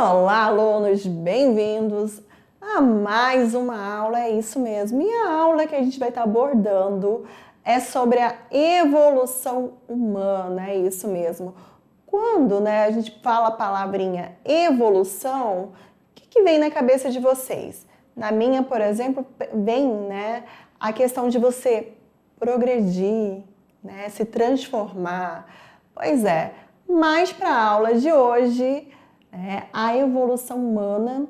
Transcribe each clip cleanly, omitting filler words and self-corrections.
Olá, alunos, bem-vindos a mais uma aula, é isso mesmo. E a aula que a gente vai estar abordando é sobre a evolução humana, é isso mesmo. Quando, a gente fala a palavrinha evolução, o que vem na cabeça de vocês? Na minha, por exemplo, vem, a questão de você progredir, se transformar. Pois é, mas para a aula de hoje, a evolução humana,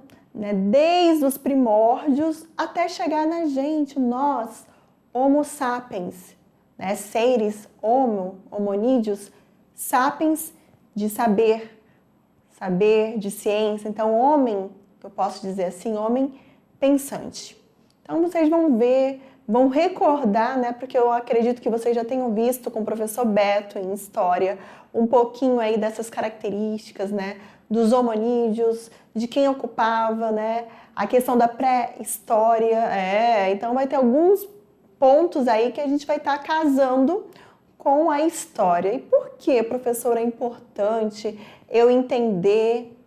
desde os primórdios até chegar na gente, nós, Homo sapiens, seres homonídeos, sapiens de saber de ciência. Então, homem, eu posso dizer assim, homem pensante. Então, vocês vão ver, vão recordar, porque eu acredito que vocês já tenham visto com o professor Beto em História, um pouquinho aí dessas características, dos homonídeos, de quem ocupava, a questão da pré-história, então vai ter alguns pontos aí que a gente vai estar casando com a história. E por que, professor, é importante eu entender,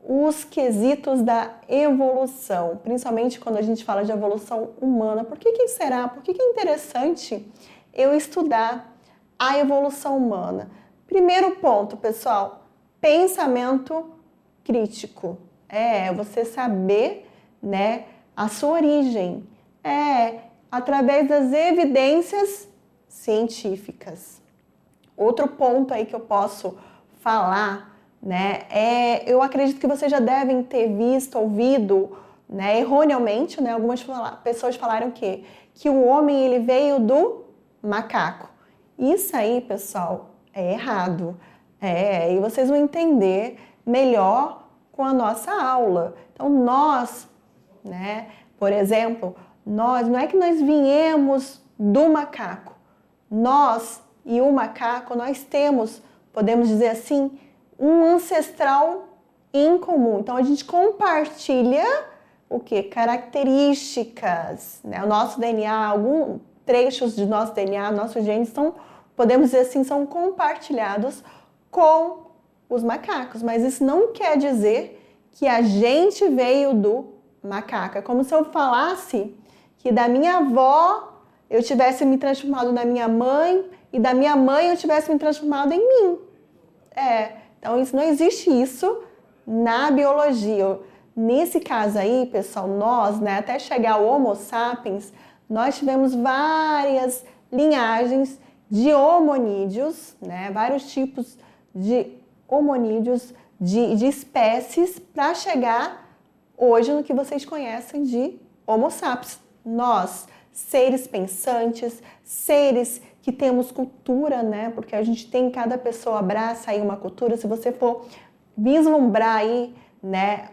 os quesitos da evolução, principalmente quando a gente fala de evolução humana? Por que será? Por que é interessante eu estudar a evolução humana? Primeiro ponto, pessoal, pensamento crítico. Você saber, a sua origem. Através das evidências científicas. Outro ponto aí que eu posso falar, eu acredito que vocês já devem ter visto, ouvido, erroneamente, algumas pessoas falaram que o homem ele veio do macaco. Isso aí, pessoal, é errado. E vocês vão entender melhor com a nossa aula. Então, nós, por exemplo, não é que nós viemos do macaco. Nós e o macaco, nós temos, podemos dizer assim, um ancestral em comum. Então, a gente compartilha o quê? Características, o nosso DNA, alguns trechos do nosso DNA, nossos genes são, podemos dizer assim, são compartilhados com os macacos. Mas isso não quer dizer que a gente veio do macaco. É como se eu falasse que da minha avó eu tivesse me transformado na minha mãe e da minha mãe eu tivesse me transformado em mim. Então isso não existe isso na biologia. Nesse caso aí, pessoal, nós, até chegar ao Homo sapiens, nós tivemos várias linhagens de homonídeos, vários tipos de homonídeos, de espécies, para chegar hoje no que vocês conhecem de Homo sapiens. Nós, seres pensantes, seres que temos cultura, porque a gente tem, cada pessoa abraça aí uma cultura. Se você for vislumbrar aí,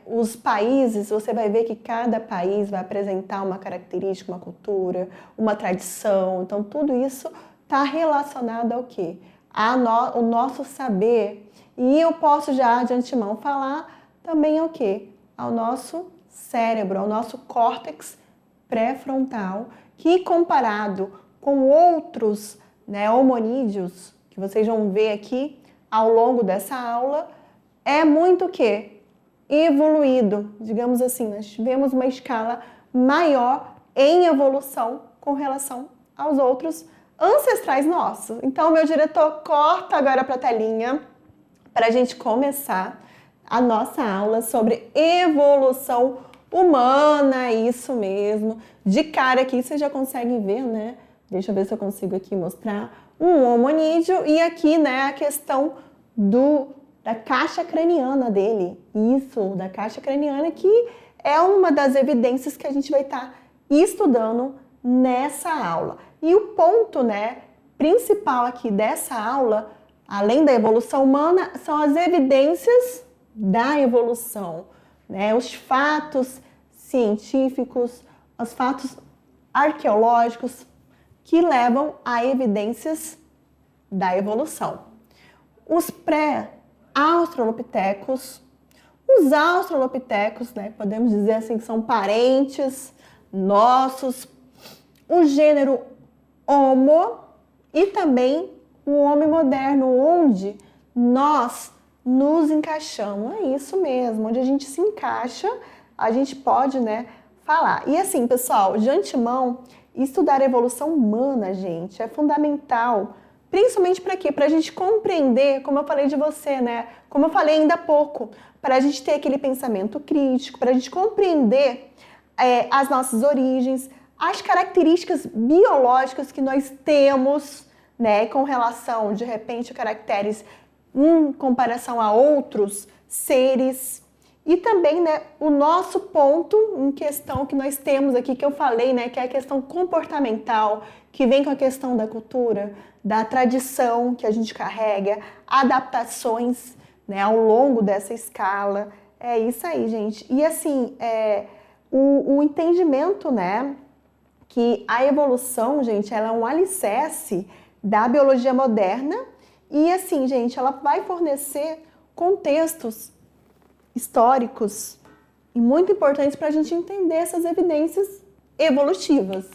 os países, você vai ver que cada país vai apresentar uma característica, uma cultura, uma tradição. Então, tudo isso está relacionado ao quê? O nosso saber. E eu posso já de antemão falar também ao quê? Ao nosso cérebro, ao nosso córtex pré-frontal, que comparado com outros homonídeos, que vocês vão ver aqui ao longo dessa aula, é muito o quê? Evoluído. Digamos assim, nós tivemos uma escala maior em evolução com relação aos outros ancestrais nossos. Então, meu diretor, corta agora para a telinha para a gente começar a nossa aula sobre evolução humana, isso mesmo. De cara aqui vocês já conseguem ver, Deixa eu ver se eu consigo aqui mostrar um homonídeo e aqui, a questão da caixa craniana dele. Isso, da caixa craniana, que é uma das evidências que a gente vai estar estudando nessa aula. E o ponto, principal aqui dessa aula, além da evolução humana, são as evidências da evolução, os fatos científicos, os fatos arqueológicos que levam a evidências da evolução. Os pré-australopitecos, os australopitecos, podemos dizer assim que são parentes nossos, o gênero Homo e também o homem moderno, onde nós nos encaixamos. É isso mesmo, onde a gente se encaixa, a gente pode, né, falar. E assim, pessoal, de antemão, estudar a evolução humana, gente, é fundamental. Principalmente para quê? Para a gente compreender, como eu falei de você, né? Como eu falei ainda há pouco, para a gente ter aquele pensamento crítico, para a gente compreender as nossas origens, as características biológicas que nós temos, né? Com relação, de repente, a caracteres em comparação a outros seres. E também, né, o nosso ponto em questão que nós temos aqui, que eu falei, né, que é a questão comportamental, que vem com a questão da cultura, da tradição que a gente carrega, adaptações, né, ao longo dessa escala. É isso aí, gente. E assim, o entendimento, né, que a evolução, gente, ela é um alicerce da biologia moderna e assim, gente, ela vai fornecer contextos históricos e muito importantes para a gente entender essas evidências evolutivas.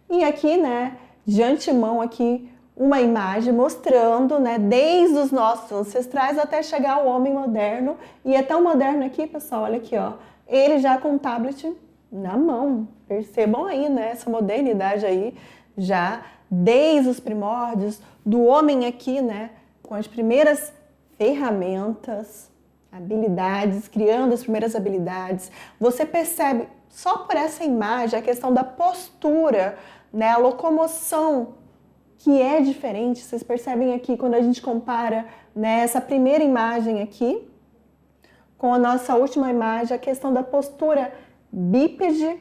E aqui, né, de antemão aqui, uma imagem mostrando, né, desde os nossos ancestrais até chegar ao homem moderno. E é tão moderno aqui, pessoal, olha aqui, ó, ele já com o tablet na mão. Percebam aí, né, essa modernidade aí, já desde os primórdios, do homem aqui, né, com as primeiras ferramentas, habilidades, criando as primeiras habilidades. Você percebe só por essa imagem a questão da postura, né, a locomoção que é diferente. Vocês percebem aqui quando a gente compara, né, essa primeira imagem aqui com a nossa última imagem, a questão da postura bípede,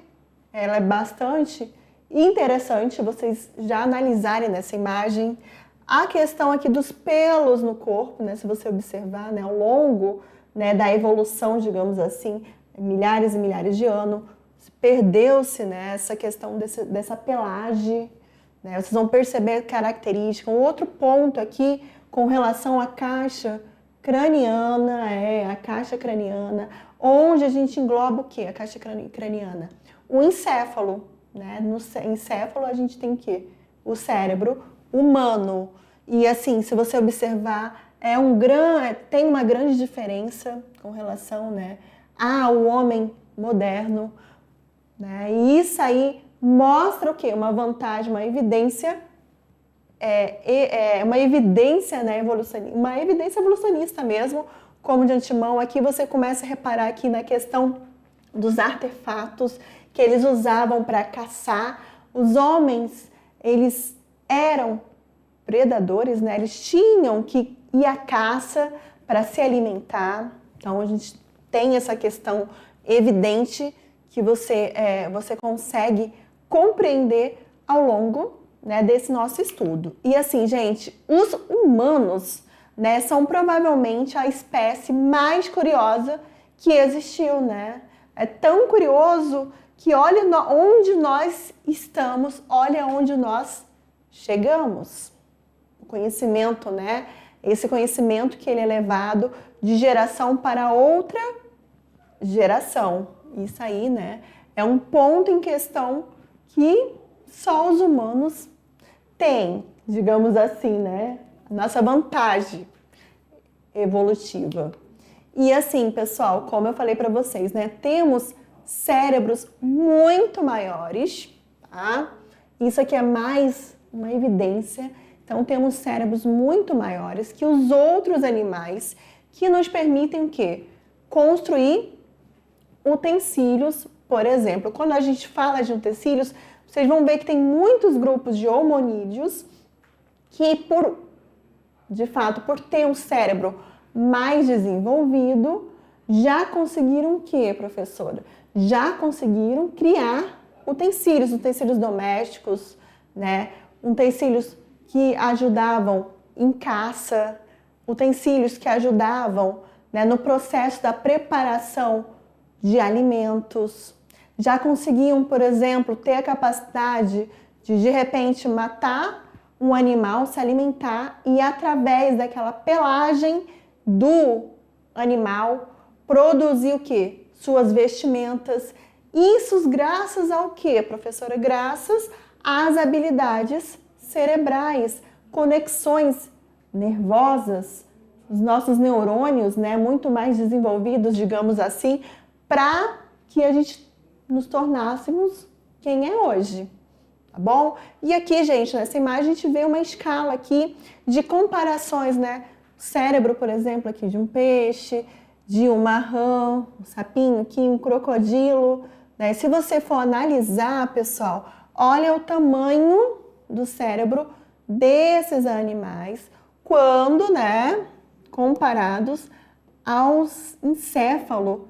ela é bastante interessante vocês já analisarem nessa imagem. A questão aqui dos pelos no corpo, né, se você observar, né, ao longo, né, da evolução, digamos assim, milhares e milhares de anos, perdeu-se, né, essa questão dessa pelagem, né, vocês vão perceber característica. Um outro ponto aqui com relação à caixa craniana, a caixa craniana, onde a gente engloba o quê? A caixa craniana? O encéfalo, né, no encéfalo a gente tem o quê? O cérebro humano. E assim, se você observar, tem uma grande diferença com relação, né, ao homem moderno, né? E isso aí mostra o quê? Uma vantagem, uma evidência, uma evidência, né, uma evidência evolucionista mesmo, como de antemão. Aqui você começa a reparar aqui na questão dos artefatos que eles usavam para caçar. Os homens, eles eram predadores, né? Eles tinham que ir à caça para se alimentar. Então a gente tem essa questão evidente que você consegue compreender ao longo, né, desse nosso estudo. E assim, gente, os humanos, né, são provavelmente a espécie mais curiosa que existiu, né? É tão curioso que olha onde nós estamos, olha onde nós chegamos. O conhecimento, né? Esse conhecimento que ele é levado de geração para outra geração. Isso aí, né, é um ponto em questão que só os humanos têm, digamos assim, né? Nossa vantagem evolutiva. E assim, pessoal, como eu falei para vocês, né, temos cérebros muito maiores, tá? Isso aqui é mais uma evidência. Então, temos cérebros muito maiores que os outros animais, que nos permitem o quê? Construir utensílios, por exemplo. Quando a gente fala de utensílios, vocês vão ver que tem muitos grupos de hominídeos que, de fato, por ter um cérebro mais desenvolvido, já conseguiram o quê, professora? Já conseguiram criar utensílios domésticos, né? Utensílios que ajudavam em caça, utensílios que ajudavam, né, no processo da preparação de alimentos. Já conseguiam, por exemplo, ter a capacidade de repente, matar um animal, se alimentar e, através daquela pelagem do animal, produzir o quê? Suas vestimentas. Isso graças ao quê, professora? Graças às habilidades cerebrais, conexões nervosas os nossos neurônios, né, muito mais desenvolvidos, digamos assim, para que a gente nos tornássemos quem é hoje, tá bom? E aqui, gente, nessa imagem a gente vê uma escala aqui de comparações, né? O cérebro, por exemplo, aqui de um peixe, de uma rã, um sapinho aqui, um crocodilo, né? Se você for analisar, pessoal, olha o tamanho do cérebro desses animais quando, né, comparados aos encéfalo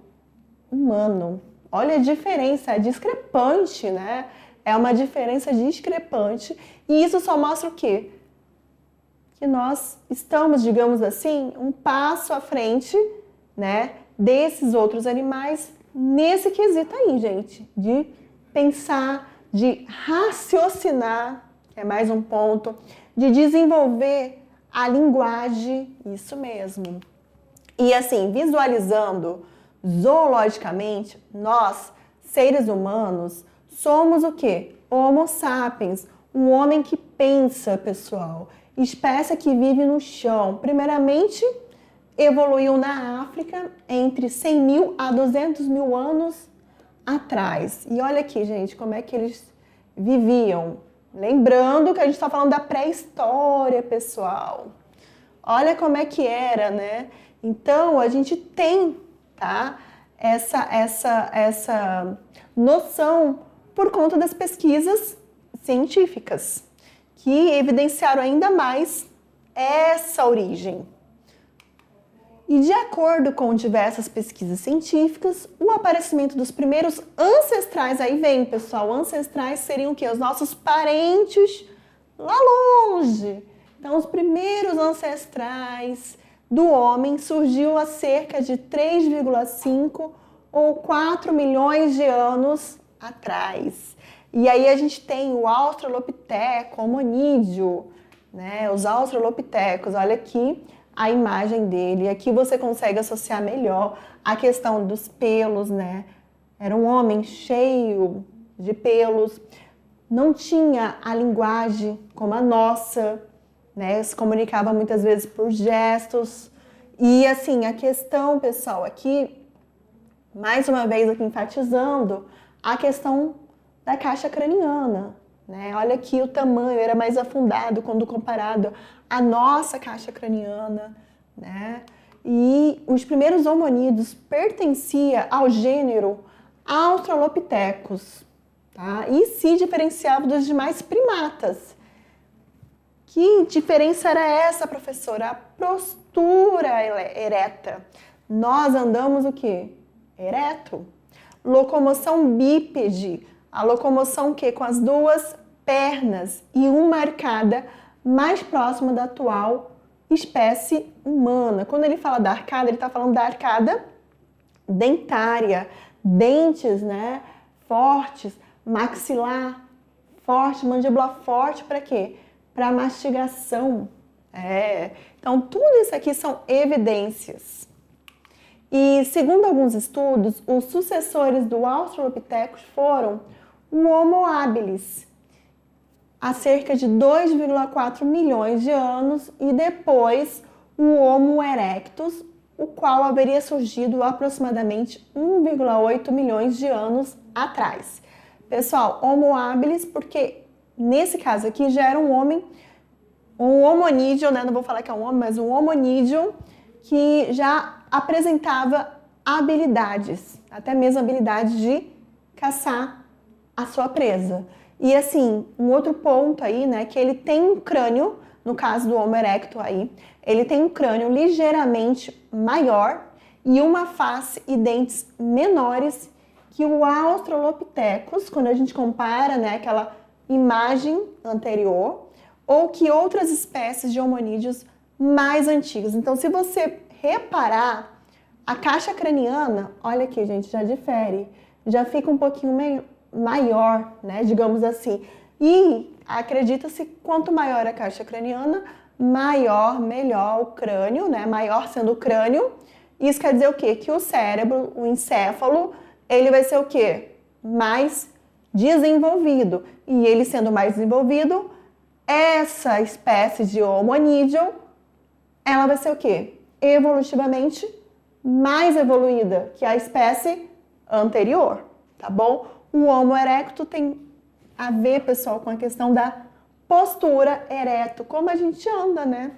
humano. Olha a diferença, é discrepante, né? É uma diferença discrepante. E isso só mostra o quê? Que nós estamos, digamos assim, um passo à frente, né, desses outros animais nesse quesito aí, gente, de pensar, de raciocinar, que é mais um ponto, de desenvolver a linguagem, isso mesmo. E assim, visualizando zoologicamente, nós, seres humanos, somos o quê? Homo sapiens, um homem que pensa, pessoal. Espécie que vive no chão. Primeiramente, evoluiu na África entre 100 mil a 200 mil anos atrás. E olha aqui, gente, como é que eles viviam. Lembrando que a gente está falando da pré-história, pessoal. Olha como é que era, né? Então, a gente tem, tá, essa noção por conta das pesquisas científicas, que evidenciaram ainda mais essa origem. E de acordo com diversas pesquisas científicas, o aparecimento dos primeiros ancestrais, aí vem, pessoal, ancestrais seriam o quê? Os nossos parentes lá longe. Então, os primeiros ancestrais do homem surgiu há cerca de 3,5 ou 4 milhões de anos atrás. E aí a gente tem o Australopiteco, homonídeo, né? Os australopitecos, olha aqui a imagem dele. Aqui você consegue associar melhor a questão dos pelos, né? Era um homem cheio de pelos, não tinha a linguagem como a nossa, né? Se comunicava muitas vezes por gestos. E assim, a questão, pessoal, aqui, mais uma vez aqui enfatizando, a questão da caixa craniana, né? Olha aqui o tamanho, era mais afundado quando comparado à nossa caixa craniana, né? E os primeiros hominídeos pertenciam ao gênero Australopithecus, tá? E se diferenciavam dos demais primatas. Que diferença era essa, professora? A postura ereta. Nós andamos o quê? Ereto. Locomoção bípede. A locomoção que com as duas pernas e uma arcada mais próxima da atual espécie humana. Quando ele fala da arcada, ele está falando da arcada dentária, dentes, né, fortes, maxilar forte, mandíbula forte, para quê? Para mastigação. Então, tudo isso aqui são evidências. E, segundo alguns estudos, os sucessores do Australopithecus foram o Homo habilis, há cerca de 2,4 milhões de anos, e depois o Homo erectus, o qual haveria surgido aproximadamente 1,8 milhões de anos atrás. Pessoal, Homo habilis, porque nesse caso aqui já era um homem, um homonídeo, né? Não vou falar que é um homem, mas um homonídeo que já apresentava habilidades, até mesmo habilidade de caçar a sua presa. E assim, um outro ponto aí, né, que ele tem um crânio, no caso do Homo erectus aí, ele tem um crânio ligeiramente maior e uma face e dentes menores que o Australopithecus, quando a gente compara, né, aquela imagem anterior, ou que outras espécies de hominídeos mais antigos. Então, se você reparar, a caixa craniana, olha aqui, gente, já difere, já fica um pouquinho maior, né, digamos assim. E acredita-se quanto maior a caixa craniana, maior, melhor o crânio, né, maior sendo o crânio. Isso quer dizer o quê? Que o cérebro, o encéfalo, ele vai ser o quê? Mais desenvolvido. E ele sendo mais desenvolvido, essa espécie de homonídeo, ela vai ser o quê? evolutivamente mais evoluída que a espécie anterior, tá bom? O Homo erectus tem a ver, pessoal, com a questão da postura ereto, como a gente anda, né?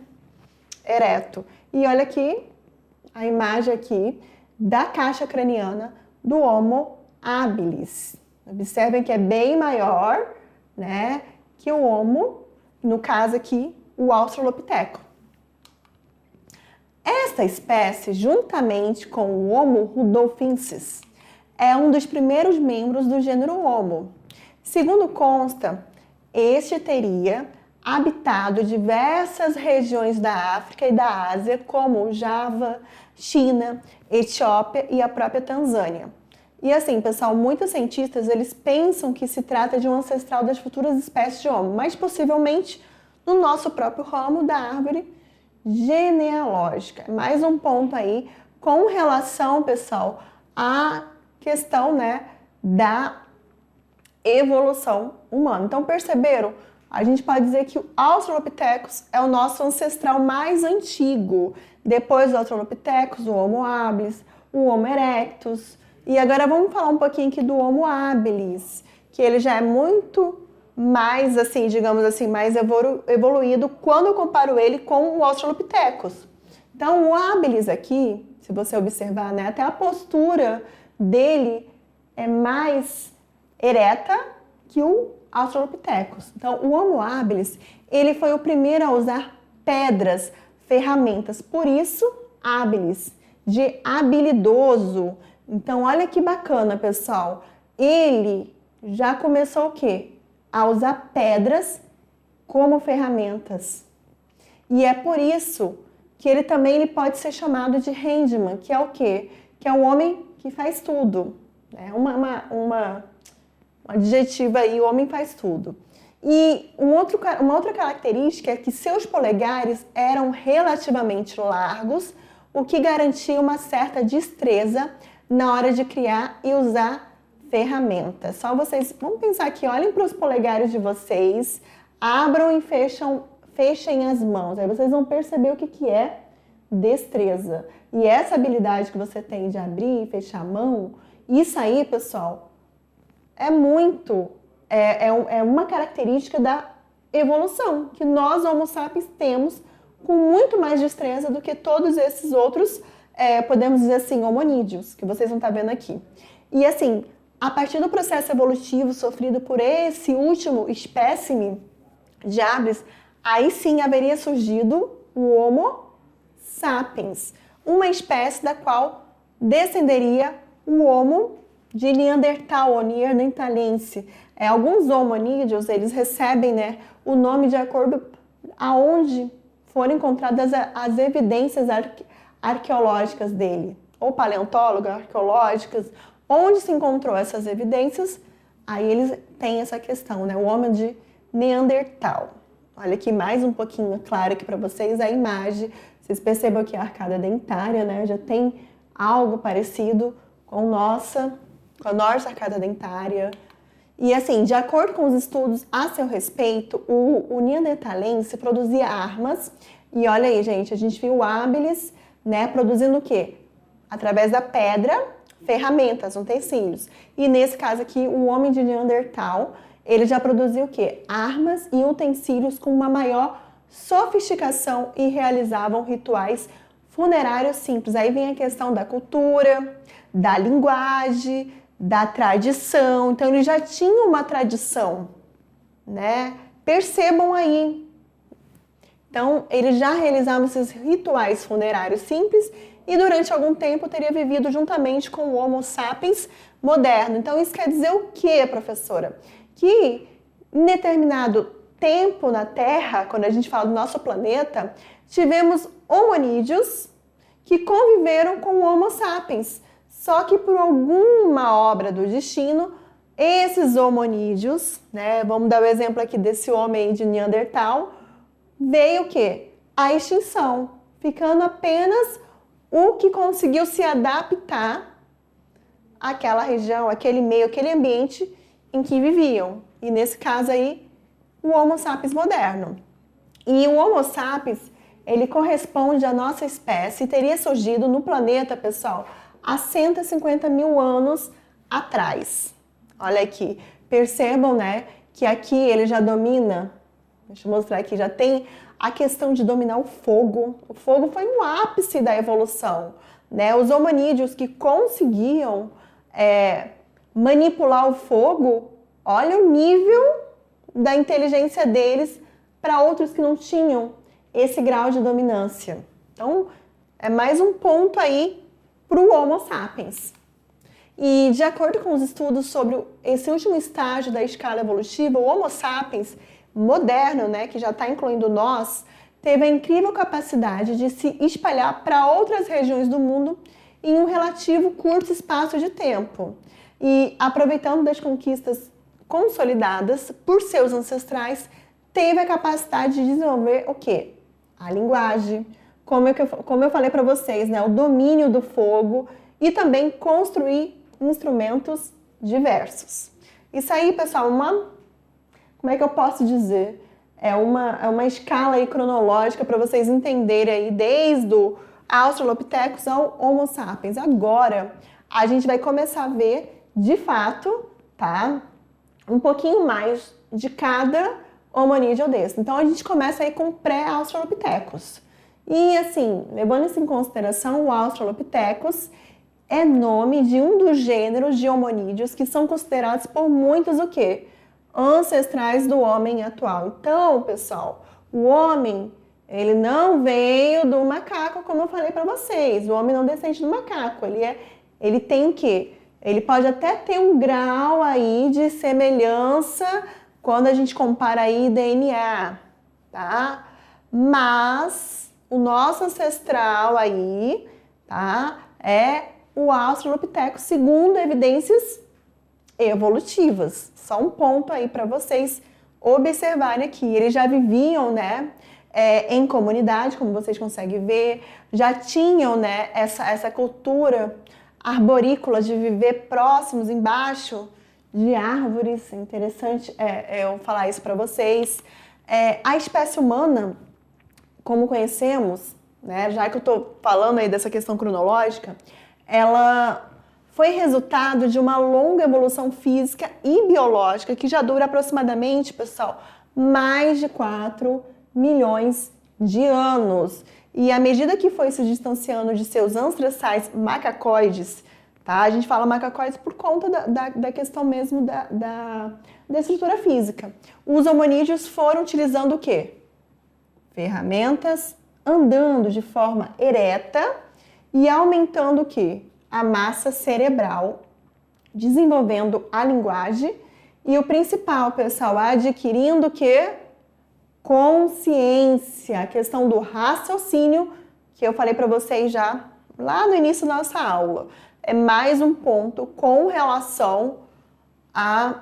Ereto. E olha aqui, a imagem aqui da caixa craniana do Homo habilis. Observem que é bem maior, né, que o Homo, no caso aqui, o Australopithecus. Esta espécie, juntamente com o Homo rudolfensis, é um dos primeiros membros do gênero Homo. Segundo consta, este teria habitado diversas regiões da África e da Ásia, como Java, China, Etiópia e a própria Tanzânia. E assim, pessoal, muitos cientistas, eles pensam que se trata de um ancestral das futuras espécies de Homo, mas possivelmente no nosso próprio ramo da árvore genealógica. Mais um ponto aí com relação, pessoal, à questão, né, da evolução humana. Então, perceberam? A gente pode dizer que o Australopithecus é o nosso ancestral mais antigo. Depois do Australopithecus, o Homo habilis, o Homo erectus. E agora vamos falar um pouquinho aqui do Homo habilis, que ele já é muito mais, assim, digamos assim, mais evoluído quando eu comparo ele com o Australopithecus. Então, o habilis aqui, se você observar, né, até a postura dele é mais ereta que o Australopithecus. Então, o Homo habilis, ele foi o primeiro a usar pedras, ferramentas, por isso, habilis, de habilidoso. Então, olha que bacana, pessoal. Ele já começou o quê? A usar pedras como ferramentas. E é por isso que ele também pode ser chamado de handyman, que é o quê? Que é o homem que faz tudo. É uma adjetivo aí, o homem faz tudo. E uma outra característica é que seus polegares eram relativamente largos, o que garantia uma certa destreza na hora de criar e usar ferramentas. Só vocês, vamos pensar aqui, olhem para os polegares de vocês, abram e fechem as mãos, aí vocês vão perceber o que é destreza. E essa habilidade que você tem de abrir e fechar a mão, isso aí, pessoal, é uma característica da evolução, que nós, Homo sapiens, temos com muito mais destreza do que todos esses outros, podemos dizer assim, hominídeos, que vocês vão estar vendo aqui. E assim, a partir do processo evolutivo sofrido por esse último espécime de habilis, aí sim haveria surgido o Homo sapiens, uma espécie da qual descenderia o Homo de Neandertal ou neandertalense. Alguns hominídeos, eles recebem, né, o nome de acordo aonde foram encontradas as evidências arqueológicas dele, ou paleontólogas, arqueológicas, onde se encontrou essas evidências, aí eles têm essa questão, né, o homem de Neandertal. Olha aqui mais um pouquinho claro aqui para vocês a imagem, vocês percebam que a arcada dentária, né, já tem algo parecido com a nossa arcada dentária. E assim, de acordo com os estudos a seu respeito, o neandertalense produzia armas. E olha aí, gente, a gente viu o habilis, né, produzindo o quê? Através da pedra, ferramentas, utensílios. E nesse caso aqui, o homem de Neandertal, ele já produzia o quê? Armas e utensílios com uma maior sofisticação e realizavam rituais funerários simples. Aí vem a questão da cultura, da linguagem, da tradição. Então, eles já tinham uma tradição, né? Percebam aí. Então, eles já realizavam esses rituais funerários simples e durante algum tempo teria vivido juntamente com o Homo sapiens moderno. Então, isso quer dizer o quê, professora? Que em determinado tempo na Terra, quando a gente fala do nosso planeta, tivemos hominídeos que conviveram com o Homo sapiens. Só que por alguma obra do destino, esses hominídeos, né, vamos dar o exemplo aqui desse homem de Neandertal, veio o quê? A extinção, ficando apenas o que conseguiu se adaptar àquela região, aquele meio, aquele ambiente em que viviam. E nesse caso aí, o Homo sapiens moderno. E o Homo sapiens, ele corresponde à nossa espécie e teria surgido no planeta, pessoal, há 150 mil anos atrás. Olha aqui, percebam, né, que aqui ele já domina, deixa eu mostrar aqui, já tem a questão de dominar o fogo. O fogo foi um ápice da evolução, né? Os hominídeos que conseguiam manipular o fogo, olha o nível da inteligência deles para outros que não tinham esse grau de dominância. Então, é mais um ponto aí para o Homo sapiens. E de acordo com os estudos sobre esse último estágio da escala evolutiva, o Homo sapiens moderno, né, que já está incluindo nós, teve a incrível capacidade de se espalhar para outras regiões do mundo em um relativo curto espaço de tempo. E aproveitando das conquistas consolidadas por seus ancestrais, teve a capacidade de desenvolver o quê? A linguagem, como eu falei para vocês, né, o domínio do fogo e também construir instrumentos diversos. Isso aí, pessoal, como é que eu posso dizer? É uma escala aí cronológica para vocês entenderem aí desde o Australopithecus ao Homo sapiens. Agora, a gente vai começar a ver, de fato, tá? Um pouquinho mais de cada hominídeo desse. Então, a gente começa aí com o pré-Australopithecus. E, assim, levando isso em consideração, o Australopithecus é nome de um dos gêneros de hominídeos que são considerados por muitos o quê? Ancestrais do homem atual. Então, pessoal, o homem, ele não veio do macaco, como eu falei para vocês. O homem não descende do macaco. Ele tem o quê? Ele pode até ter um grau aí de semelhança quando a gente compara aí DNA, tá? Mas o nosso ancestral aí, tá? É o Australopithecus, segundo evidências evolutivas. Só um ponto aí para vocês observarem aqui. Eles já viviam, né, em comunidade, como vocês conseguem ver, já tinham, né, essa cultura arborícola de viver próximos, embaixo de árvores. Interessante eu falar isso para vocês. A espécie humana, como conhecemos, né, já que eu estou falando aí dessa questão cronológica, ela foi resultado de uma longa evolução física e biológica que já dura aproximadamente, pessoal, mais de 4 milhões de anos. E à medida que foi se distanciando de seus ancestrais macacoides, tá? A gente fala macacoides por conta da questão mesmo da estrutura física. Os hominídeos foram utilizando o quê? Ferramentas, andando de forma ereta e aumentando o quê? A massa cerebral, desenvolvendo a linguagem e o principal, pessoal, adquirindo o quê? Consciência, a questão do raciocínio, que eu falei para vocês já lá no início da nossa aula. É mais um ponto com relação à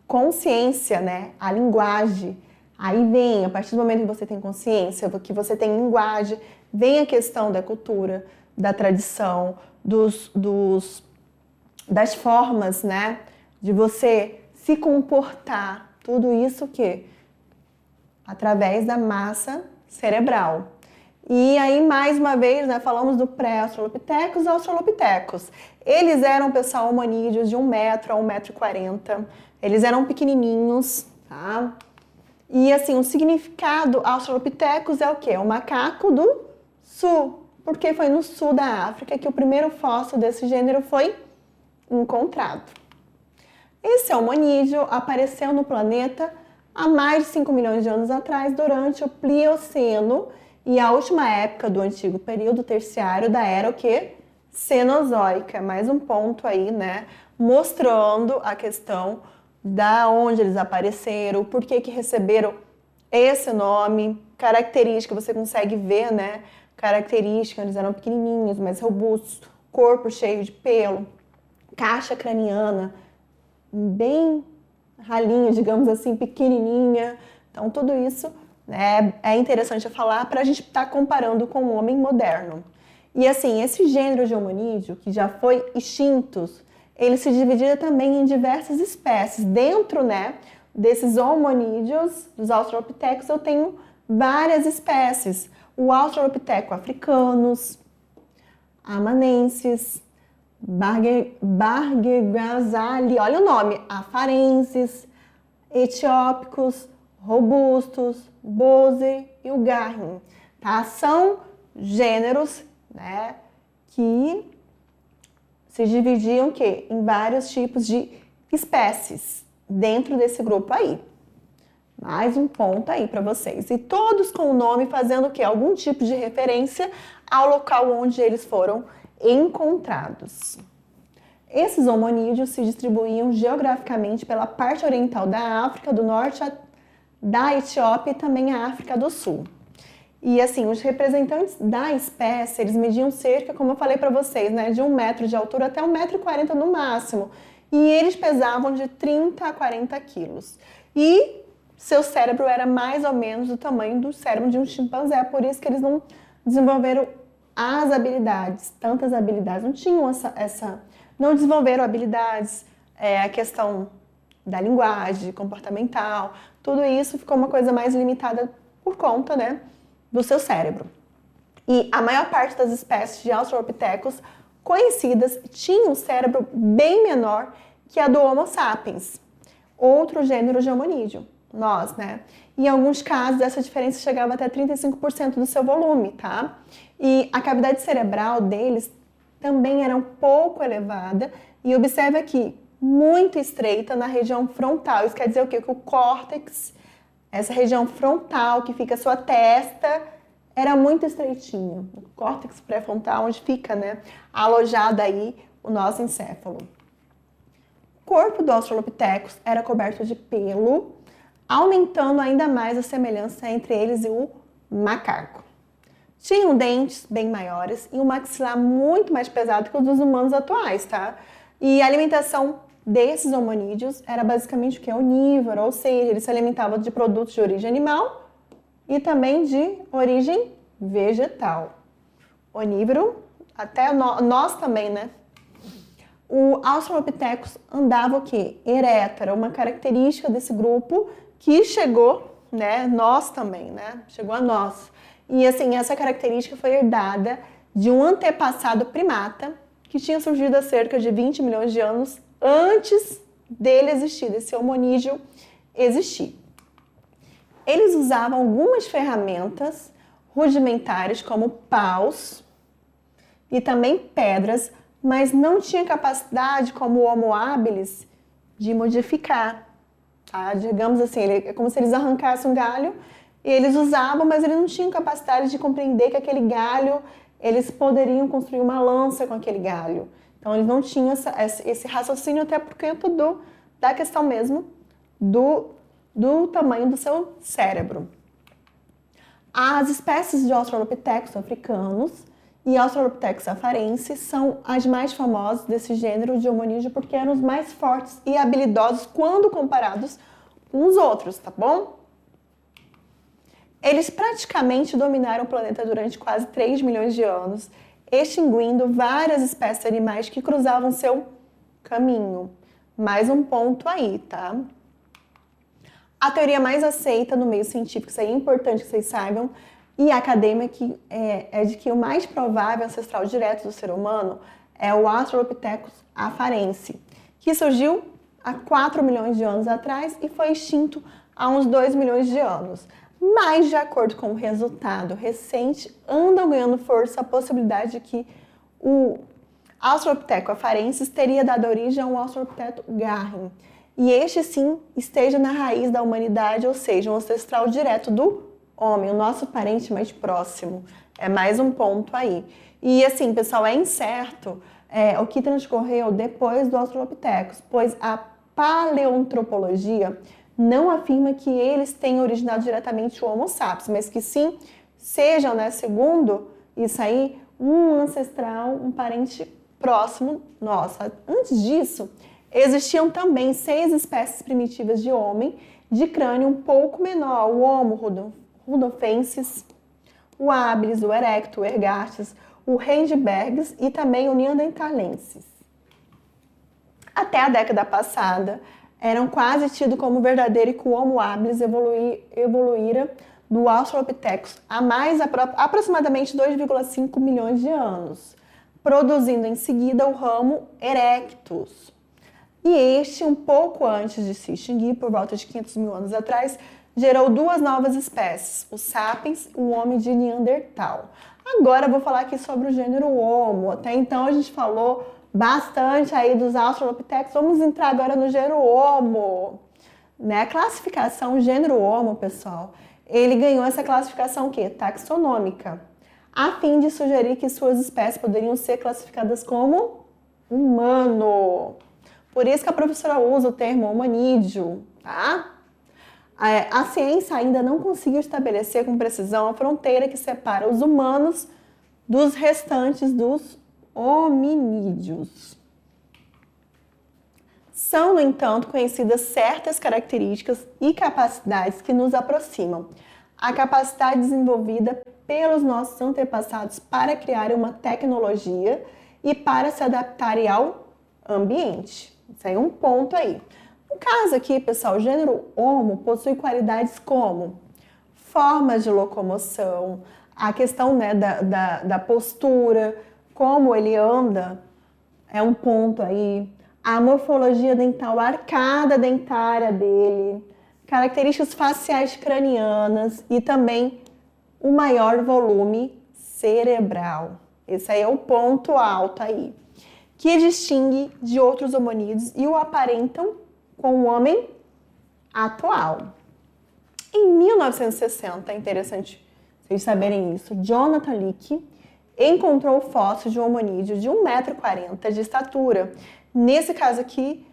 consciência, né? A linguagem. Aí vem, a partir do momento que você tem consciência, que você tem linguagem, vem a questão da cultura, da tradição, das formas, né? De você se comportar. Tudo isso que através da massa cerebral. E aí, mais uma vez, né, falamos do pré-Australopithecus e Australopithecus. Eles eram, pessoal, hominídeos de 1 metro a 1,40 m. Eles eram pequenininhos, tá? E, assim, o significado Australopithecus é o quê? É o macaco do sul, porque foi no sul da África que o primeiro fóssil desse gênero foi encontrado. Esse hominídeo apareceu no planeta há mais de 5 milhões de anos atrás, durante o Plioceno e a última época do antigo período terciário da era o quê? Cenozoica. Mais um ponto aí, né? Mostrando a questão da onde eles apareceram, por que receberam esse nome, característica, você consegue ver, né? Característica, eles eram pequenininhos, mais robustos, corpo cheio de pelo, caixa craniana bem ralinha, digamos assim, pequenininha. Então, tudo isso, né, é interessante falar para a gente estar comparando com o homem moderno. E assim, esse gênero de hominídeo, que já foi extinto, ele se dividia também em diversas espécies. Dentro, né, desses hominídeos, dos Australopithecus, eu tenho várias espécies. o Australopithecus africanus, amanensis, Bargegasali, olha o nome, afarensis, etiópicos, robustos, bose e o garrin, tá? São gêneros, né, que se dividiam em vários tipos de espécies dentro desse grupo aí. Mais um ponto aí para vocês. E todos com o nome fazendo o quê? Algum tipo de referência ao local onde eles foram encontrados. Esses hominídeos se distribuíam geograficamente pela parte oriental da África do Norte, da Etiópia e também a África do Sul. E assim, os representantes da espécie, eles mediam cerca, como eu falei para vocês, né, de 1 metro de altura até 1,40 m no máximo. E eles pesavam de 30 a 40 quilos. E seu cérebro era mais ou menos do tamanho do cérebro de um chimpanzé, por isso que eles não desenvolveram as habilidades, tantas habilidades, não tinham não desenvolveram habilidades, a questão da linguagem, comportamental, tudo isso ficou uma coisa mais limitada por conta, né, do seu cérebro. E a maior parte das espécies de Australopithecus conhecidas tinham um cérebro bem menor que a do Homo sapiens, outro gênero de hominídeo. Nós, né? Em alguns casos, essa diferença chegava até 35% do seu volume, tá? E a cavidade cerebral deles também era um pouco elevada e observe aqui, muito estreita na região frontal. Isso quer dizer o quê? Que o córtex, essa região frontal que fica a sua testa, era muito estreitinho. O córtex pré-frontal, onde fica, né, alojado aí o nosso encéfalo. O corpo do Australopithecus era coberto de pelo, aumentando ainda mais a semelhança entre eles e o macaco. Tinham dentes bem maiores e um maxilar muito mais pesado que os dos humanos atuais, tá? E a alimentação desses hominídeos era basicamente o que? Onívora, ou seja, eles se alimentavam de produtos de origem animal e também de origem vegetal. Onívoro, até nós também, né? O Australopithecus andava o quê? Ereto, era uma característica desse grupo que chegou, né, nós também, né, chegou a nós. E assim, essa característica foi herdada de um antepassado primata que tinha surgido há cerca de 20 milhões de anos antes dele existir, desse hominídeo existir. Eles usavam algumas ferramentas rudimentares como paus e também pedras, mas não tinha capacidade como o Homo habilis de modificar. Tá? Digamos assim, é como se eles arrancassem um galho e eles usavam, mas eles não tinham capacidade de compreender que aquele galho, eles poderiam construir uma lança com aquele galho. Então, eles não tinham esse raciocínio, até por conta da questão mesmo do tamanho do seu cérebro. As espécies de Australopithecus africanos e Australopithecus afarensis são as mais famosas desse gênero de hominídeo porque eram os mais fortes e habilidosos quando comparados com os outros, tá bom? Eles praticamente dominaram o planeta durante quase 3 milhões de anos, extinguindo várias espécies de animais que cruzavam seu caminho. Mais um ponto aí, tá? A teoria mais aceita no meio científico, isso aí é importante que vocês saibam, e acadêmica é de que o mais provável ancestral direto do ser humano é o Australopithecus afarensis, que surgiu há 4 milhões de anos atrás e foi extinto há uns 2 milhões de anos. Mas, de acordo com o resultado recente, anda ganhando força a possibilidade de que o Australopithecus afarensis teria dado origem ao Australopithecus garrin, e este sim esteja na raiz da humanidade, ou seja, um ancestral direto do homem, o nosso parente mais próximo. É mais um ponto aí. E assim, pessoal, é incerto o que transcorreu depois do Australopithecus, pois a paleoantropologia não afirma que eles tenham originado diretamente o Homo sapiens, mas que sim sejam, né, segundo isso aí, um ancestral, um parente próximo nosso. Antes disso, existiam também 6 espécies primitivas de homem de crânio um pouco menor, o Homo rudolfensis, o habilis, o erectus, o ergaster, o heidelbergensis e também o neanderthalensis. Até a década passada, eram quase tidos como verdadeiro e que o Homo habilis evoluíra do Australopithecus há aproximadamente 2,5 milhões de anos, produzindo em seguida o Homo erectus. E este, um pouco antes de se extinguir, por volta de 500 mil anos atrás, gerou duas novas espécies, o Sapiens e o Homem de Neandertal. Agora eu vou falar aqui sobre o gênero Homo. Até então a gente falou bastante aí dos Australopithecus. Vamos entrar agora no gênero Homo. Né? A classificação gênero Homo, pessoal, ele ganhou essa classificação o quê? Taxonômica, a fim de sugerir que suas espécies poderiam ser classificadas como humano. Por isso que a professora usa o termo hominídeo, tá? A ciência ainda não conseguiu estabelecer com precisão a fronteira que separa os humanos dos restantes dos hominídeos. São, no entanto, conhecidas certas características e capacidades que nos aproximam. A capacidade desenvolvida pelos nossos antepassados para criar uma tecnologia e para se adaptarem ao ambiente. Isso aí é um ponto aí. No caso aqui, pessoal, o gênero Homo possui qualidades como formas de locomoção, a questão, né, da postura, como ele anda, é um ponto aí. A morfologia dental, a arcada dentária dele, características faciais cranianas e também o maior volume cerebral. Esse aí é o ponto alto aí, que distingue de outros hominídeos e o aparentam com o homem atual. Em 1960, é interessante vocês saberem isso, Jonathan Leake encontrou o fóssil de um hominídeo de 1,40 m de estatura. Nesse caso aqui,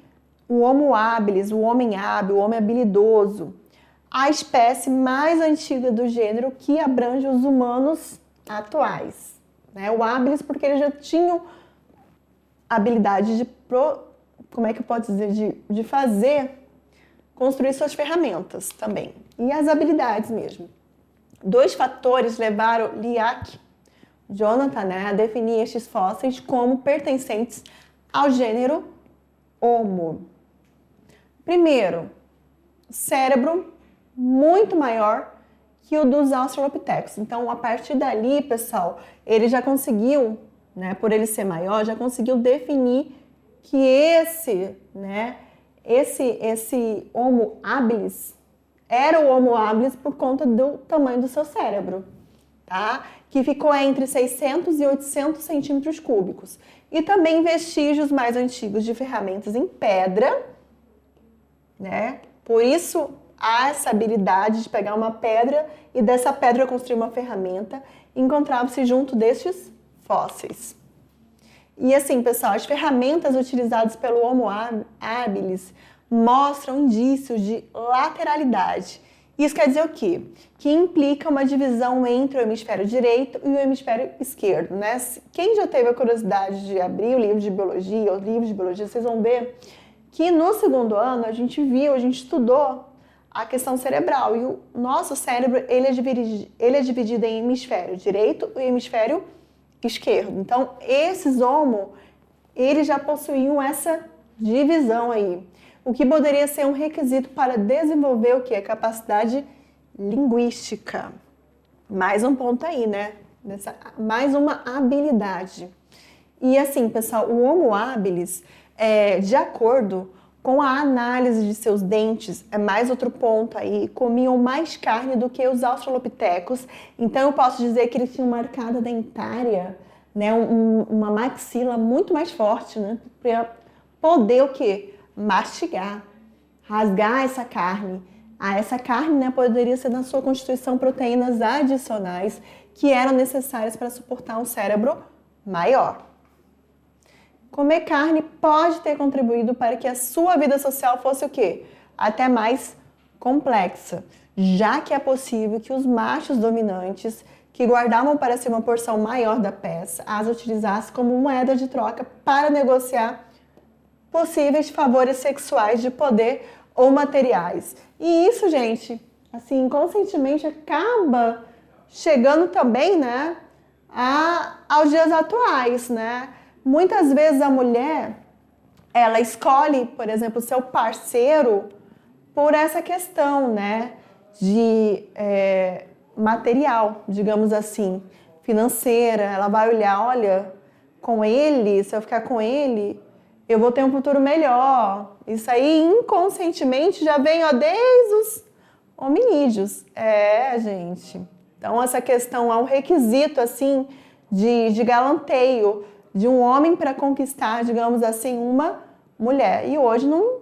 o Homo habilis, o homem hábil, o homem habilidoso, a espécie mais antiga do gênero que abrange os humanos atuais. Né? O habilis porque eles já tinham habilidade de, como é que eu posso dizer, de fazer, construir suas ferramentas também. E as habilidades mesmo. Dois fatores levaram Leake, Jonathan, né, a definir estes fósseis como pertencentes ao gênero Homo. Primeiro, cérebro muito maior que o dos Australopithecus. Então, a partir dali, pessoal, ele já conseguiu, né, por ele ser maior, já conseguiu definir que esse Homo habilis era o Homo habilis por conta do tamanho do seu cérebro, tá? Que ficou entre 600 e 800 centímetros cúbicos. E também vestígios mais antigos de ferramentas em pedra, né? Por isso, há essa habilidade de pegar uma pedra e dessa pedra construir uma ferramenta, encontrava-se junto destes fósseis. E assim, pessoal, as ferramentas utilizadas pelo Homo habilis mostram indícios de lateralidade. Isso quer dizer o quê? Que implica uma divisão entre o hemisfério direito e o hemisfério esquerdo, né? Quem já teve a curiosidade de abrir o livro de biologia, os livros de biologia, vocês vão ver que no segundo ano a gente estudou a questão cerebral. E o nosso cérebro, ele é dividido em hemisfério direito e hemisfério esquerdo. Então, esses Homo, eles já possuíam essa divisão aí. O que poderia ser um requisito para desenvolver o quê? A capacidade linguística. Mais um ponto aí, né? Mais uma habilidade. E assim, pessoal, o Homo habilis, de acordo com a análise de seus dentes, é mais outro ponto aí, comiam mais carne do que os Australopithecus. Então, eu posso dizer que eles tinham uma arcada dentária, né? Uma maxila muito mais forte, né? Para poder o quê? Mastigar, rasgar essa carne. Essa carne, né, poderia ser na sua constituição proteínas adicionais que eram necessárias para suportar um cérebro maior. Comer carne pode ter contribuído para que a sua vida social fosse o quê? Até mais complexa, já que é possível que os machos dominantes, que guardavam para si uma porção maior da peça, as utilizassem como moeda de troca para negociar possíveis favores sexuais de poder ou materiais. E isso, gente, assim, inconscientemente acaba chegando também, né, aos dias atuais, né? Muitas vezes a mulher, ela escolhe, por exemplo, seu parceiro por essa questão, né, de material, digamos assim, financeira. Ela vai olhar, olha, com ele, se eu ficar com ele, eu vou ter um futuro melhor. Isso aí inconscientemente já vem, ó, desde os hominídeos. Gente. Então essa questão é um requisito assim de galanteio de um homem para conquistar, digamos assim, uma mulher. E hoje não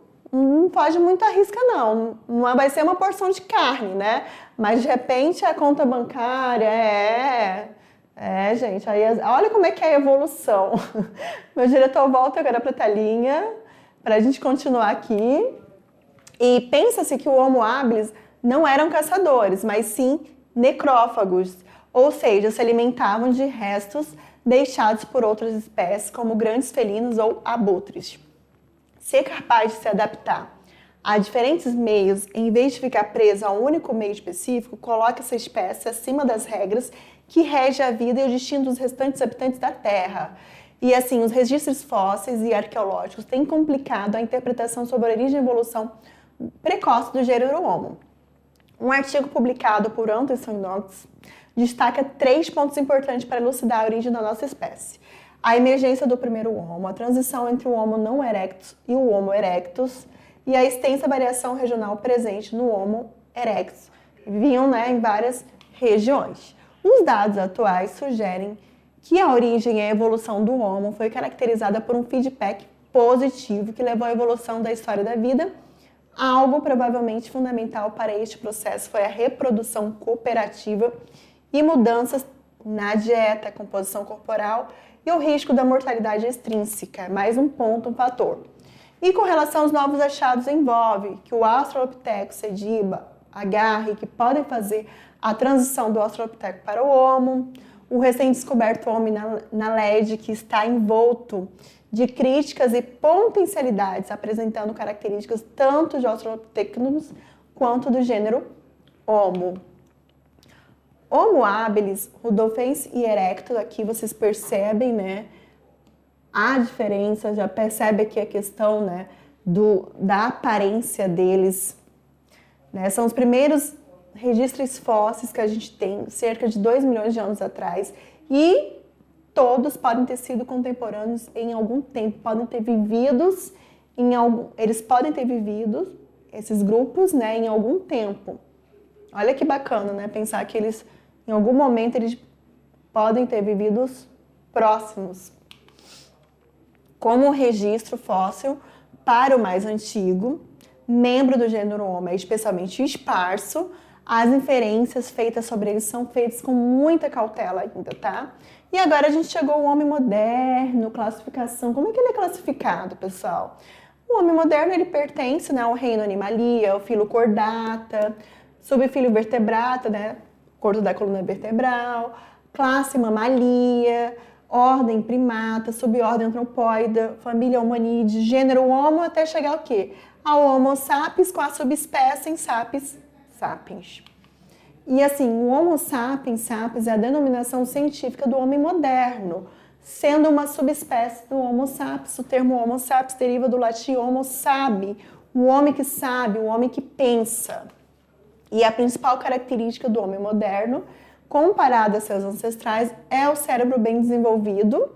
foge muito à risca, não. Não vai ser uma porção de carne, né? Mas de repente a conta bancária gente, aí olha como é que é a evolução. Meu diretor volta agora para a telinha, para a gente continuar aqui. E pensa-se que o Homo habilis não eram caçadores, mas sim necrófagos, ou seja, se alimentavam de restos deixados por outras espécies, como grandes felinos ou abutres. Ser capaz de se adaptar a diferentes meios, em vez de ficar preso a um único meio específico, coloca essa espécie acima das regras que regem a vida e o destino dos restantes habitantes da Terra. E assim, os registros fósseis e arqueológicos têm complicado a interpretação sobre a origem e evolução precoce do gênero Homo. Um artigo publicado por Anderson Knox destaca 3 pontos importantes para elucidar a origem da nossa espécie. A emergência do primeiro Homo, a transição entre o Homo não erectus e o Homo erectus e a extensa variação regional presente no Homo erectus. Viviam, em várias regiões. Os dados atuais sugerem que a origem e a evolução do Homo foi caracterizada por um feedback positivo que levou à evolução da história da vida. Algo provavelmente fundamental para este processo foi a reprodução cooperativa e mudanças na dieta, composição corporal e o risco da mortalidade extrínseca, mais um ponto, um fator. E com relação aos novos achados, envolve que o Australopithecus sediba, agarre, que podem fazer a transição do Australopithecus para o Homo, o recém-descoberto homem na LED, que está envolto de críticas e potencialidades, apresentando características tanto de Australopithecus quanto do gênero Homo. Homo habilis, rudolfense e erectus, aqui vocês percebem, a diferença, já percebe aqui a questão, da aparência deles, São os primeiros registros fósseis que a gente tem, cerca de 2 milhões de anos atrás, e todos podem ter sido contemporâneos em algum tempo, eles podem ter vivido, esses grupos, em algum tempo. Olha que bacana, pensar que eles, em algum momento, eles podem ter vivido próximos. Como registro fóssil para o mais antigo, membro do gênero Homo é especialmente esparso, as inferências feitas sobre eles são feitas com muita cautela ainda, tá? E agora a gente chegou ao homem moderno, classificação. Como é que ele é classificado, pessoal? O homem moderno, ele pertence, ao reino Animalia, ao filo Chordata, subfilo Vertebrata, corpo da coluna vertebral, classe Mammalia, ordem Primata, subordem Anthropoida, família Hominide, gênero Homo, até chegar ao quê? Ao Homo sapiens com a subespécie Sapiens sapiens. E assim, o Homo sapiens sapiens é a denominação científica do homem moderno, sendo uma subespécie do Homo sapiens. O termo Homo sapiens deriva do latim Homo sabi, o homem que sabe, o homem que pensa. E a principal característica do homem moderno, comparado a seus ancestrais, é o cérebro bem desenvolvido.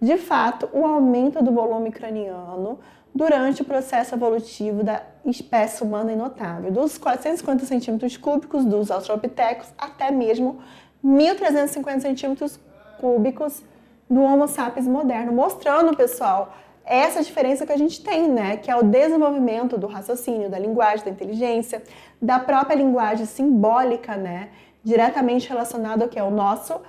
De fato, o aumento do volume craniano durante o processo evolutivo da espécie humana é notável, dos 450 centímetros cúbicos dos australopithecus até mesmo 1.350 centímetros cúbicos do Homo sapiens moderno, mostrando, pessoal, essa diferença que a gente tem, que é o desenvolvimento do raciocínio, da linguagem, da inteligência, da própria linguagem simbólica, diretamente relacionado ao que é o nosso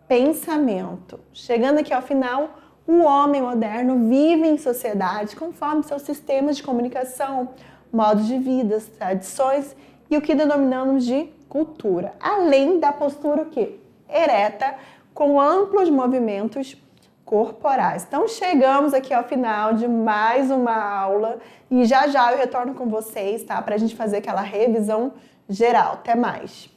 pensamento. Chegando aqui ao final, o homem moderno vive em sociedade conforme seus sistemas de comunicação, modos de vida, tradições e o que denominamos de cultura, além da postura ereta, com amplos movimentos corporais. Então chegamos aqui ao final de mais uma aula e já eu retorno com vocês, para a gente fazer aquela revisão geral. Até mais!